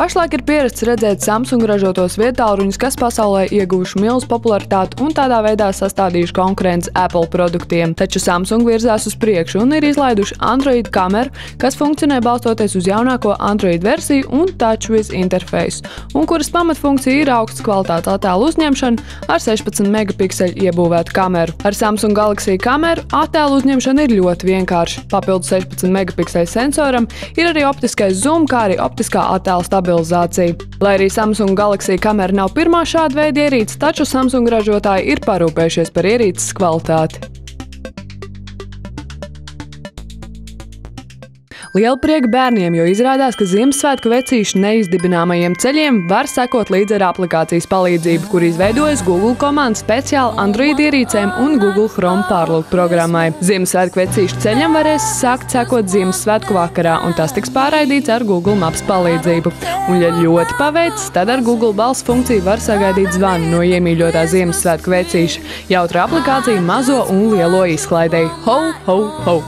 Pašlaik ir pierasts redzēt Samsung ražotos viedtālruņus, kas pasaulē ieguvuši milzu popularitāti un tādā veidā sastādījuši konkurenci Apple produktiem. Taču Samsung virzās uz priekšu un ir izlaiduši Android kameru, kas funkcionē balstoties uz jaunāko Android versiju un TouchWiz interfeisu, un kuras pamatfunkcija ir augsts kvalitātes attēlu uzņemšana ar 16 megapikseļu iebūvētu kameru. Ar Samsung Galaxy kameru attēlu uzņemšana ir ļoti vienkārša. Papildus 16 megapikseļu sensoram ir arī optiskais zoom, kā arī optiskā attēla stabilizācija. Lai arī Samsung Galaxy kamera nav pirmā šāda veida ierīce, taču Samsung ražotāji ir parūpējušies par ierīces kvalitāti. Liela prieka bērniem, jo izrādās, ka Ziemassvētku vecīšu neizdibināmajiem ceļiem var sekot līdzi ar aplikācijas palīdzību, kur izveidojas Google komanda speciāli Android ierīcēm un Google Chrome pārlūk programmai. Ziemassvētku vecīšu ceļam varēs sākt sekot Ziemassvētku vakarā, un tas tiks pārraidīts ar Google Maps palīdzību. Un, ja ļoti paveicis, tad ar Google balss funkciju var sagaidīt zvanu no iemīļotā Ziemassvētku vecīša. Jautra aplikācija mazo un lielo izklaidei. Ho, ho, ho!